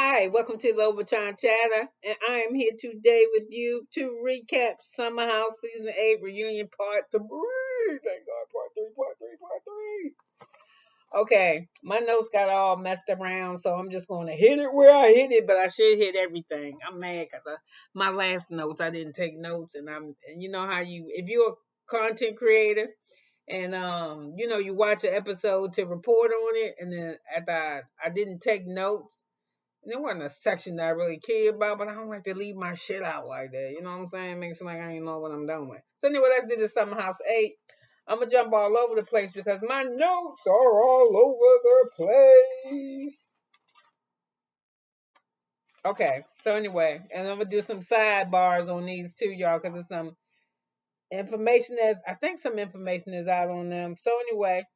Hi, welcome to the Obachanchatter, and I am here today with you to recap SummerHouse Season 8 Reunion Part 3. Thank God, Part 3. Okay, my notes got all messed around, so I'm just going to hit it where I hit it, but I should hit everything. I'm mad because my last notes, I didn't take notes, and you know how if you're a content creator, and you watch an episode to report on it, and then after I didn't take notes, there wasn't a section that I really cared about, but I don't like to leave my shit out like that. You know what I'm saying? Makes it like I ain't know what I'm doing. So anyway, let's do the SummerHouse 8. I'm gonna jump all over the place because my notes are all over the place. Okay, so anyway, and I'm gonna do some sidebars on these too, y'all, because there's some information that's I think some information is out on them. So anyway,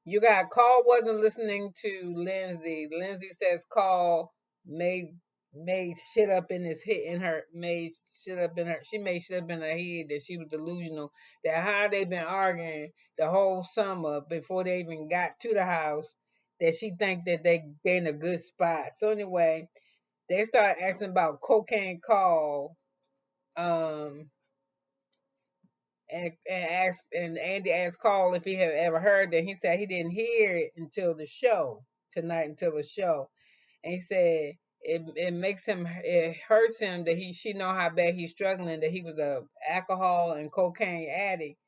you got Karl wasn't listening to Lindsey. Lindsey says Karl made made shit up in his head in her made shit up in her she made shit up in her head that she was delusional. That how they been arguing the whole summer before they even got to the house, that she think that they in a good spot. So anyway, they start asking about cocaine Karl. Um and Andy asked Karl if he had ever heard that. He said he didn't hear it until the show tonight, until the show, and he said it hurts him that she know how bad he's struggling, that he was a alcohol and cocaine addict,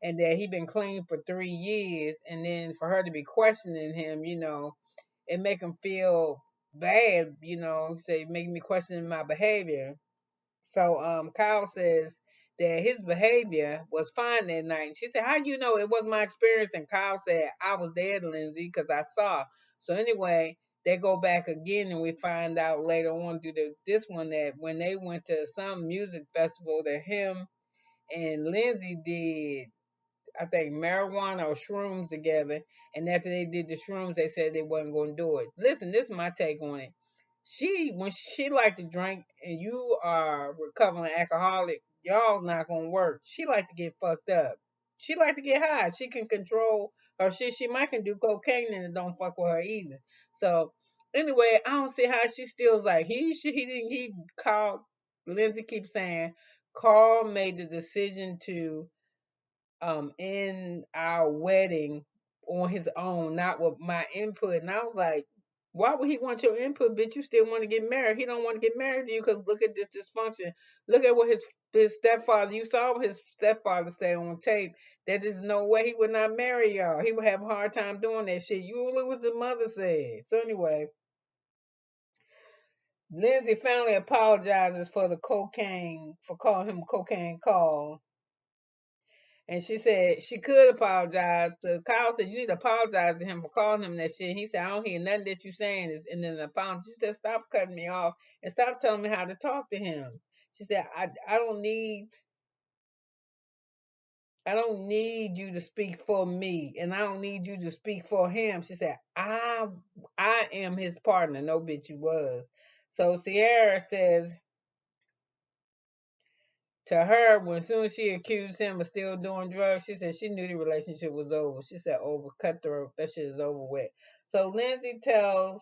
and that he been clean for 3 years, and then for her to be questioning him, it make him feel bad, say making me question my behavior. So Kyle says that his behavior was fine that night. She said, "How you know it was my experience?" And Kyle said, "I was there, Lindsey, because I saw." So anyway, they go back again, and we find out later on through this one that when they went to some music festival, that him and Lindsey did, I think, marijuana or shrooms together. And after they did the shrooms, they said they wasn't going to do it. Listen, this is my take on it. When she like to drink and you are recovering alcoholic, y'all not gonna work. She like to get fucked up. She like to get high. She can control her shit. She might can do cocaine and it don't fuck with her either. So anyway, I don't see how she still's like he called. Lindsey keeps saying Karl made the decision to in our wedding on his own, not with my input. And I was like, why would he want your input, bitch? You still want to get married. He don't want to get married to you because look at this dysfunction. Look at what his stepfather, you saw his stepfather say on tape that there's no way he would not marry y'all. He would have a hard time doing that shit. You look what the mother said. So anyway, Lindsay finally apologizes for the cocaine, for calling him cocaine Karl. And she said she could apologize. To Kyle said you need to apologize to him for calling him that shit. He said I don't hear nothing that you saying is, and then the apology. She said stop cutting me off and stop telling me how to talk to him. She said I don't need you to speak for me, and I don't need you to speak for him. She said I am his partner. No bitch you was. So Ciara says to her, when soon as she accused him of still doing drugs, she said she knew the relationship was over. She said, over, cutthroat, that shit is over with. So Lindsay tells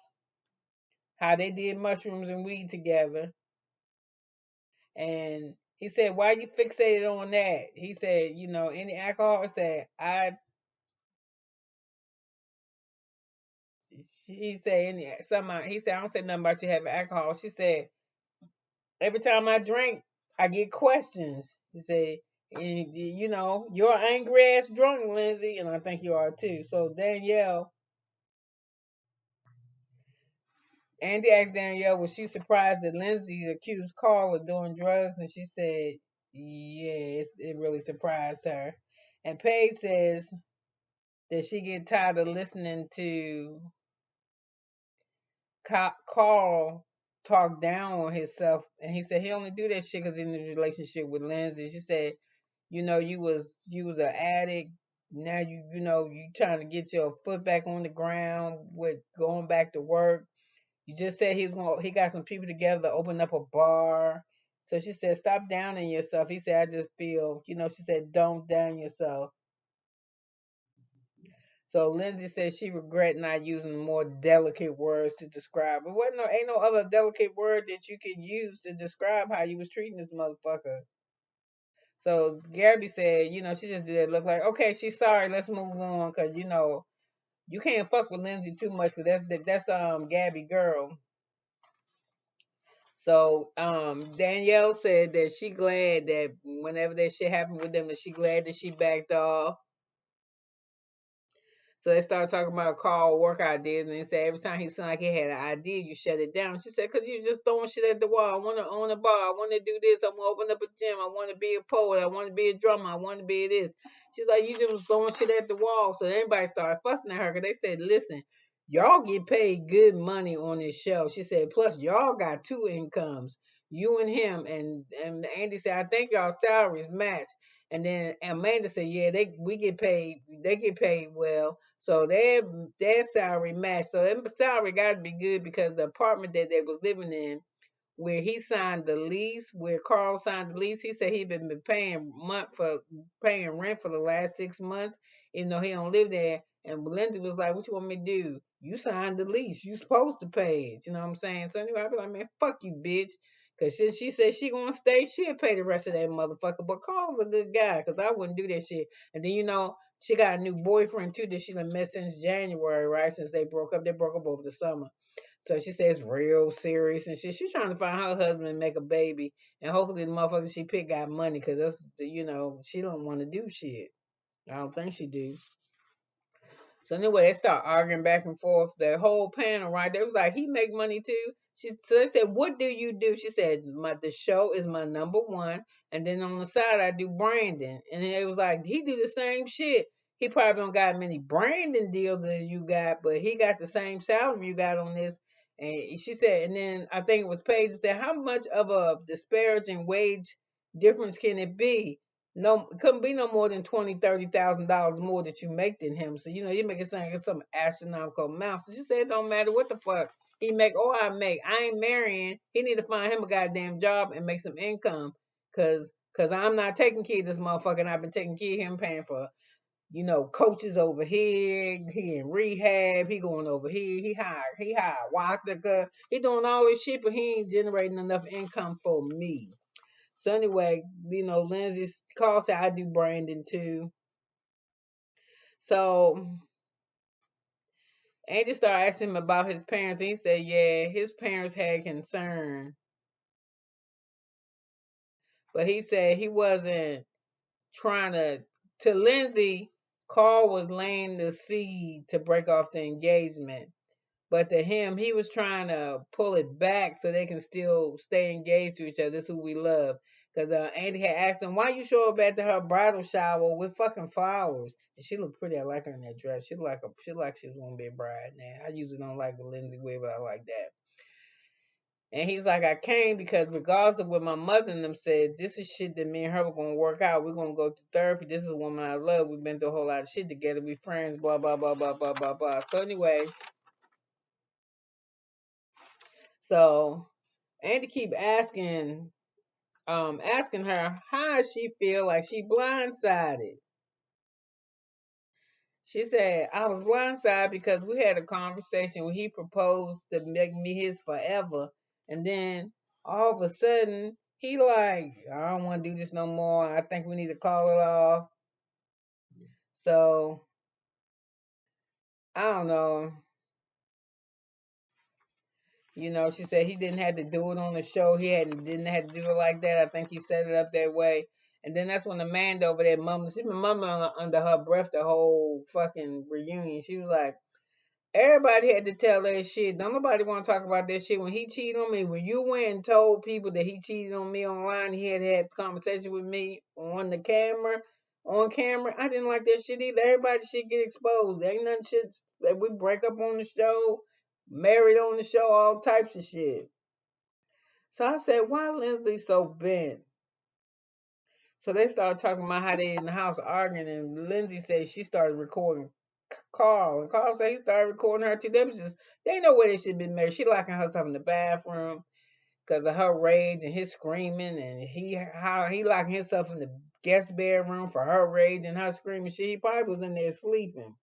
how they did mushrooms and weed together. And he said, why you fixated on that? He said, any alcohol? He said, he said, he said, I don't say nothing about you having alcohol. She said, every time I drink, I get questions. He said, and you're an angry ass drunk, Lindsay, and I think you are too. So Andy asked Danielle, was she surprised that Lindsay accused Karl of doing drugs? And she said, yes, it really surprised her. And Paige says that she get tired of listening to Karl talk down on himself. And he said he only do that shit because he's in a relationship with Lindsay. She said, you was an addict. Now you trying to get your foot back on the ground with going back to work. You just said he got some people together to open up a bar. So she said, stop downing yourself. He said, I just feel, she said, don't down yourself. So Lindsey said she regret not using more delicate words to describe. But what no ain't no other delicate word that you could use to describe how you was treating this motherfucker. So Gabby said, she just did look like, okay, she's sorry, let's move on, cause you can't fuck with Lindsey too much, cause that's Gabby girl. So Danielle said that she glad that whenever that shit happened with them, that she glad that she backed off. So they started talking about Karl work ideas, and they said every time he seemed like he had an idea, you shut it down. She said, "Cause you just throwing shit at the wall. I want to own a bar. I want to do this. I want to open up a gym. I want to be a poet. I want to be a drummer. I want to be this." She's like, "You just was throwing shit at the wall." So everybody started fussing at her because they said, "Listen, y'all get paid good money on this show." She said, "Plus y'all got two incomes, you and him." And Andy said, "I think y'all salaries match." And then Amanda said, "Yeah, we get paid. They get paid well." So their salary matched. So their salary got to be good because the apartment that they was living in, where he signed the lease, where Karl signed the lease, he said he'd been paying rent for the last 6 months, even though he don't live there. And Lindsey was like, "What you want me to do? You signed the lease. You supposed to pay it." You know what I'm saying? So anyway, I be like, "Man, fuck you, bitch." Cause since she said she gonna stay, she'll pay the rest of that motherfucker. But Carl's a good guy, cause I wouldn't do that shit. And then she got a new boyfriend too that she done met since January, right? Since they broke up. They broke up over the summer. So she says real serious and shit. She's trying to find her husband and make a baby. And hopefully the motherfucker she picked got money, cause she don't want to do shit. I don't think she do. So anyway, they start arguing back and forth. The whole panel, right? They was like, he make money too. So they said, "What do you do?" She said, the show is my number one, and then on the side I do branding." And then it was like, he do the same shit. He probably don't got many branding deals as you got, but he got the same salary you got on this. And she said, and then I think it was Paige that said, "How much of a disparaging wage difference can it be? No, it couldn't be no more than $20,000, $30,000 more that you make than him. So you make it sound like it's some astronomical amount." So she said it don't matter what the fuck he make or I make. I ain't marrying. He need to find him a goddamn job and make some income. Cause I'm not taking care of this motherfucker, and I've been taking care of him, paying for coaches over here. He in rehab. He going over here. He hired Walker. He doing all this shit, but he ain't generating enough income for me. So anyway, Lindsay Carl said I do branding too. So Andy started asking him about his parents, and he said, yeah, his parents had concern, but he said he wasn't trying to. To Lindsay, Carl was laying the seed to break off the engagement. But to him, he was trying to pull it back so they can still stay engaged to each other. That's who we love. Because Andy had asked him, "Why you show up at her bridal shower with fucking flowers?" And she looked pretty. I like her in that dress. She was gonna be a bride now. I usually don't like the Lindsay wear, but I like that. And he's like, "I came because regardless of what my mother and them said, this is shit that me and her were gonna work out. We're gonna go through therapy. This is a woman I love. We've been through a whole lot of shit together. We friends. Blah blah blah blah blah blah blah." So anyway, so Andy keep asking her how she feel like she blindsided. She said, "I was blindsided because we had a conversation where he proposed to make me his forever, and then all of a sudden he like, I don't want to do this no more. I think we need to call it off." So I don't know. She said he didn't have to do it on the show. Didn't have to do it like that. I think he set it up that way. And then that's when Amanda over there mumbled. She been mumbling under her breath the whole fucking reunion. She was like, everybody had to tell that shit. Don't nobody want to talk about that shit. When he cheated on me, when you went and told people that he cheated on me online, he had had conversation with me on camera. I didn't like that shit either. Everybody should get exposed. Ain't nothing shit that we break up on the show, married on the show, all types of shit. So I said, why Lindsay so bent? So they started talking about how they in the house arguing, and Lindsay said she started recording Karl, and Karl said he started recording her too. They know where they should be married. She locking herself in the bathroom because of her rage and his screaming, and how he locking himself in the guest bedroom for her rage and her screaming. He probably was in there sleeping.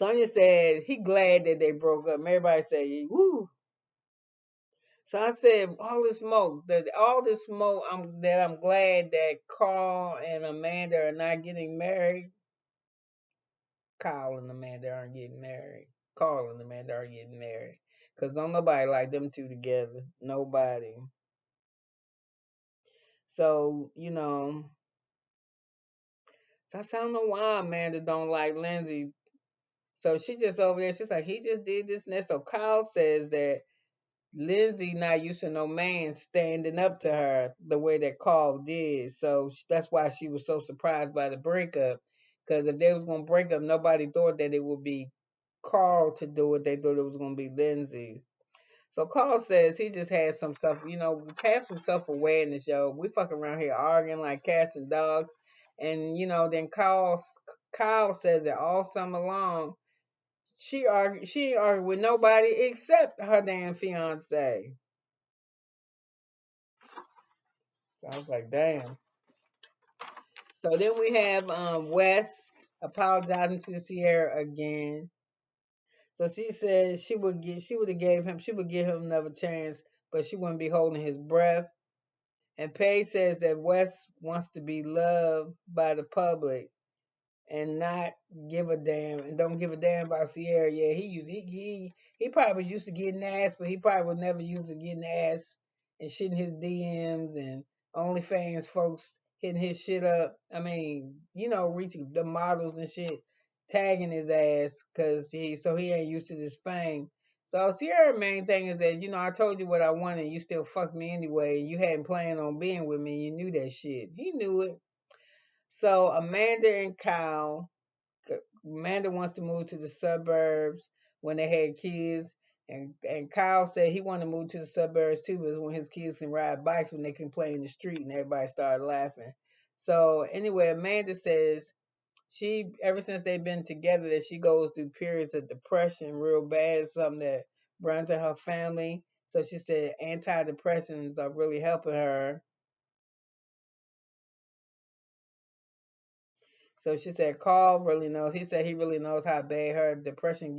Sonya said he glad that they broke up. Everybody said, woo. So I said, all this smoke, I'm glad that Karl and Amanda are not getting married. Kyle and Amanda aren't getting married. Karl and Amanda aren't getting married. Because don't nobody like them two together. Nobody. So, so I said, I don't know why Amanda don't like Lindsey. So she just over there, she's like, he just did this and that. So Kyle says that Lindsey not used to no man standing up to her the way that Karl did. So that's why she was so surprised by the breakup. Because if they was going to break up, nobody thought that it would be Karl to do it. They thought it was going to be Lindsey. So Karl says he just had some stuff, have some self-awareness, yo. We fucking around here arguing like cats and dogs. And, then Kyle says that all summer long, she ain't argued with nobody except her damn fiance. So I was like, damn. So then we have Wes apologizing to Ciara again. So she said she would give him another chance, but she wouldn't be holding his breath. And Paige says that Wes wants to be loved by the public and not give a damn and don't give a damn about Ciara. Yeah, he probably was used to getting ass, but he probably was never used to getting ass and shitting his DMs and OnlyFans folks hitting his shit up. I mean, reaching the models and shit, tagging his ass because he ain't used to this fame. So Ciara's main thing is that, I told you what I wanted, you still fucked me anyway, and you hadn't planned on being with me, you knew that shit. He knew it. So Amanda wants to move to the suburbs when they had kids. And Kyle said he wanted to move to the suburbs too, but when his kids can ride bikes when they can play in the street, and everybody started laughing. So anyway, Amanda says she ever since they've been together that she goes through periods of depression real bad, something that runs in her family. So she said antidepressants are really helping her. So she said Karl really knows. He said he really knows how bad her depression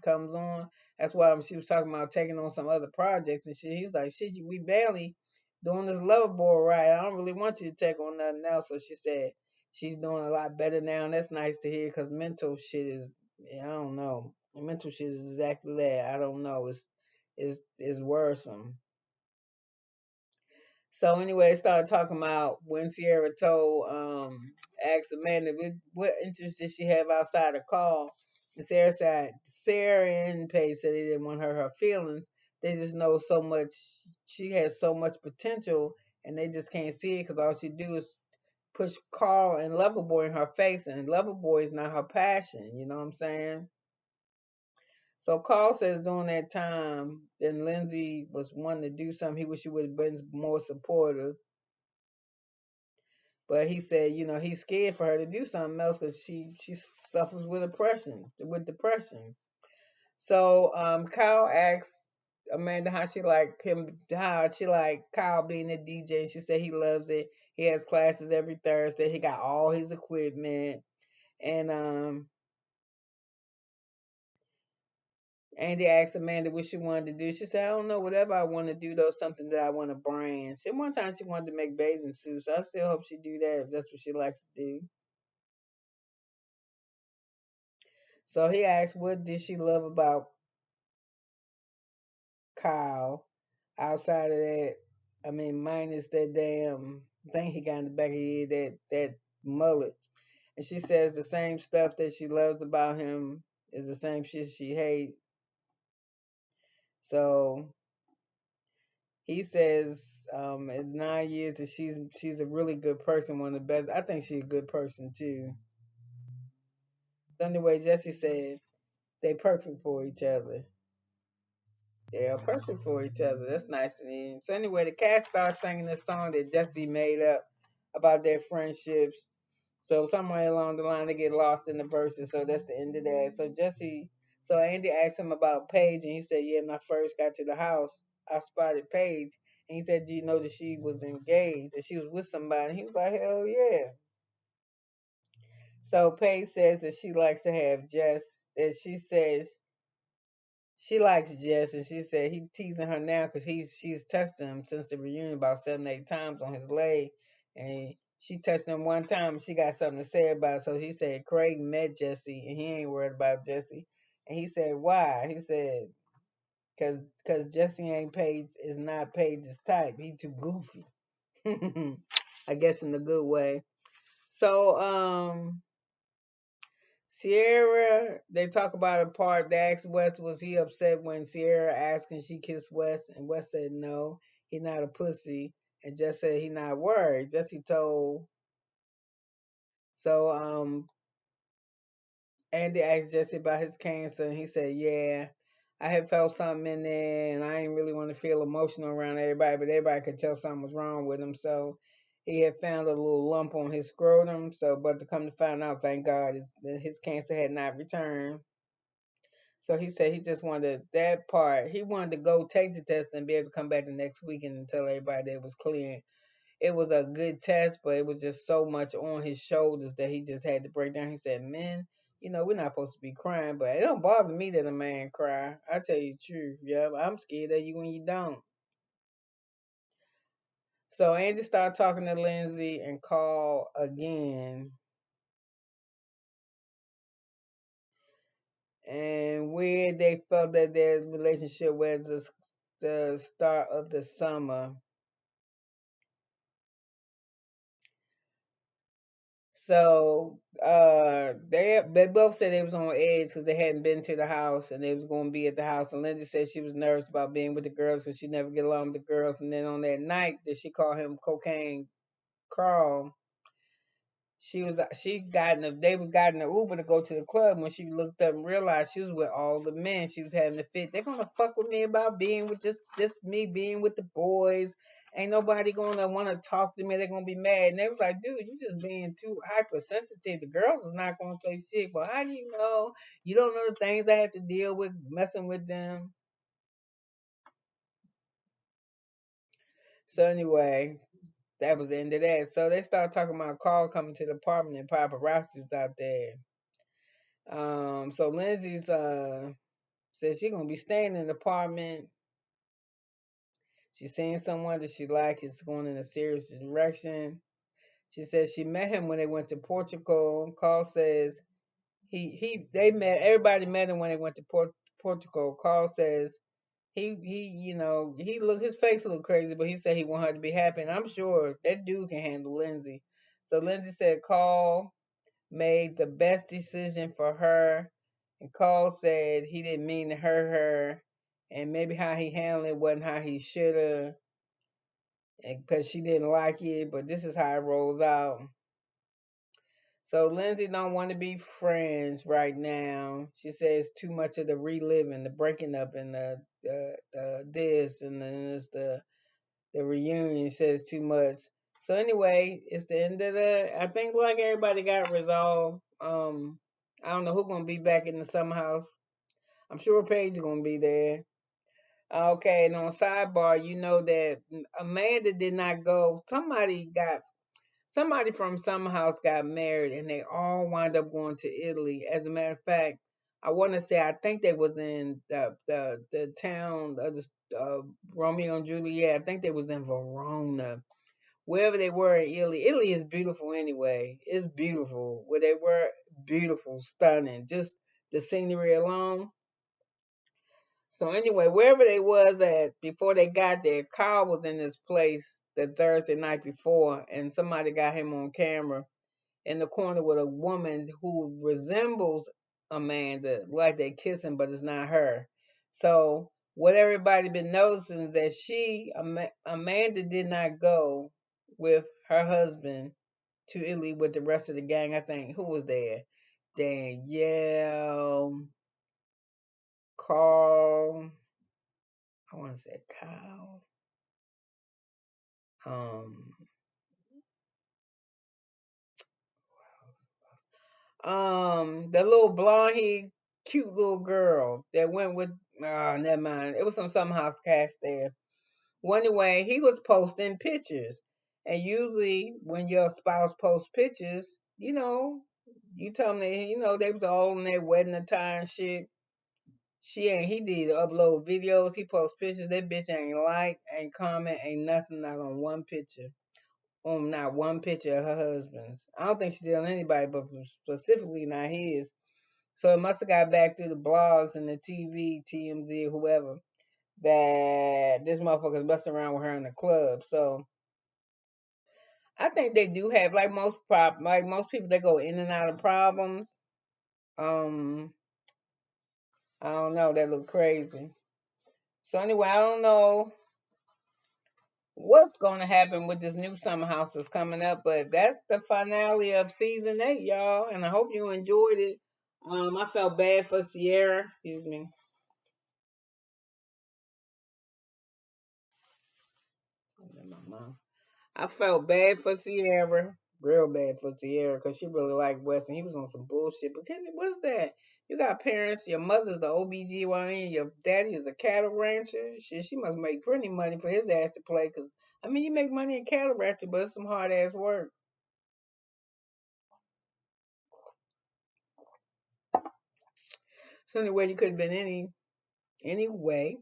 comes on. That's why she was talking about taking on some other projects and shit. He was like, shit, we barely doing this lover boy right. I don't really want you to take on nothing else. So she said she's doing a lot better now, and that's nice to hear because mental shit is, I don't know. Mental shit is exactly that. I don't know. It's worrisome. So anyway, I started talking about when Ciara asked Amanda what interest did she have outside of Karl. And Sarah and Paige said they didn't want her feelings. They just know so much, she has so much potential and they just can't see it because all she do is push Karl and Loverboy in her face, and Loverboy is not her passion, you know what I'm saying? So Karl says during that time, then Lindsey was wanting to do something. He wish he would have been more supportive. But he said, he's scared for her to do something else because she suffers with depression. So Kyle asks Amanda how she like Kyle being a DJ. And she said he loves it. He has classes every Thursday. He got all his equipment. And Andy asked Amanda what she wanted to do. She said, I don't know, whatever I want to do though, something that I want to brand. She one time she wanted to make bathing suits. So I still hope she do that if that's what she likes to do. So he asked, what did she love about Kyle outside of that? I mean, minus that damn thing he got in the back of his head, that mullet. And she says the same stuff that she loves about him is the same shit she hates. So he says, in 9 years that she's a really good person, one of the best. I think she's a good person too. So anyway, Jesse said they perfect for each other. They are perfect for each other. That's nice and easy. So anyway, the cast starts singing this song that Jesse made up about their friendships. So somewhere along the line they get lost in the verses. So that's the end of that. So Andy asked him about Paige, and he said, "Yeah, when I first got to the house, I spotted Paige." And he said, "Do you know that she was engaged and she was with somebody?" He was like, "Hell yeah." So Paige says that she likes to have Jess. That she says she likes Jess, and she said he teasing her now because she's touched him since the reunion about 7, 8 times on his leg, and she touched him one time and she got something to say about it. So he said Craig met Jesse and he ain't worried about Jesse, and he said why? He said because Jesse ain't Paige is not Paige's type. He too goofy. I guess in a good way. So Ciara, they talk about a part. They asked Wes, was he upset when Ciara asked and she kissed Wes? And Wes said no, he not a pussy. And just said he not worried. Jesse told. So Andy asked Jesse about his cancer, and he said, yeah, I had felt something in there, and I didn't really want to feel emotional around everybody, but everybody could tell something was wrong with him. So he had found a little lump on his scrotum. So, but to come to find out, thank God, his cancer had not returned. So he said he just wanted that part. He wanted to go take the test and be able to come back the next weekend and tell everybody that it was clear. It was a good test, but it was just so much on his shoulders that he just had to break down. He said, "Men, we're not supposed to be crying, but it don't bother me that a man cry. I tell you the truth. Yeah, I'm scared of you when you don't." So Angie started talking to Lindsey and Karl again, and where they felt that their relationship was the start of the summer. So they both said they was on edge because they hadn't been to the house and they was going to be at the house. And Lindsay said she was nervous about being with the girls because she never get along with the girls. And then on that night that she called him Cocaine Karl, she got in a they was got in an Uber to go to the club. When she looked up and realized she was with all the men, she was having a fit. They're gonna fuck with me about being with just me being with the boys. Ain't nobody gonna want to talk to me. They're gonna be mad. And they was like, dude, you just being too hypersensitive. The girls is not gonna say shit. But how do you know? You don't know the things I have to deal with messing with them. So anyway, that was the end of that. So they started talking about Carl coming to the apartment and paparazzi was out there. So Lindsay's says she's gonna be staying in the apartment. She's seeing someone that she like is going in a serious direction. She says she met him when they went to Portugal. Carl says they met everybody met him when they went to Portugal. Carl says he look his face a little crazy, but he said he want her to be happy, and I'm sure that dude can handle Lindsay. So Lindsay said Carl made the best decision for her. And Carl said he didn't mean to hurt her. And maybe how he handled it wasn't how he should have. Because she didn't like it. But this is how it rolls out. So Lindsay don't want to be friends right now. She says too much of the reliving, the breaking up, and the this, and then it's the reunion says too much. So anyway, it's the end of I think like everybody got resolved. I don't know who's gonna be back in the summer house. I'm sure Paige is gonna be there. Okay, and on sidebar, you know that Amanda did not go. Somebody from Summer House got married, and they all wound up going to Italy. As a matter of fact, I want to say I think they was in the town of the Romeo and Juliet. I think they was in Verona, wherever they were in Italy. Italy is beautiful anyway. It's beautiful. Where they were, beautiful, stunning. Just the scenery alone. So anyway, wherever they was at before they got there, Karl was in this place the Thursday night before, and somebody got him on camera in the corner with a woman who resembles Amanda, like they kissing, but it's not her. So what everybody been noticing is that Amanda did not go with her husband to Italy with the rest of the gang. I think who was there? Danielle, Karl. I want to say Kyle. Um, the little blonde, cute little girl that went with. Never mind. It was some house cast there. Well, anyway, he was posting pictures, and usually when your spouse posts pictures, You tell me, they was all in their wedding attire and shit. He did upload videos, he post pictures. That bitch ain't like, ain't comment, ain't nothing, not on one picture. Not one picture of her husband's. I don't think she did on anybody, but specifically not his. So it must have got back through the blogs and the TV, TMZ, whoever, that this motherfucker's busting around with her in the club. So I think they do have, like most people, they go in and out of problems. Um, I don't know. That look crazy. So anyway, I don't know what's going to happen with this new summer house that's coming up, but that's the finale of season 8, y'all, and I hope you enjoyed it. I felt bad for Ciara. Excuse me. My mom. I felt bad for Ciara, real bad for Ciara, because she really liked Wes, and he was on some bullshit. But what's that? You got parents. Your mother's the OBGYN. Your daddy is a cattle rancher. Shit, she must make pretty money for his ass to play. Cause I mean, you make money in cattle ranching, but it's some hard ass work. So anyway, you could have been anyway,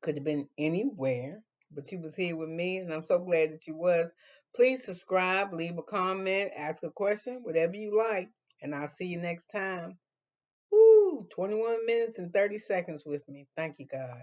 could have been anywhere, but you was here with me, and I'm so glad that you was. Please subscribe, leave a comment, ask a question, whatever you like, and I'll see you next time. Woo! 21 minutes and 30 seconds with me. Thank you, God.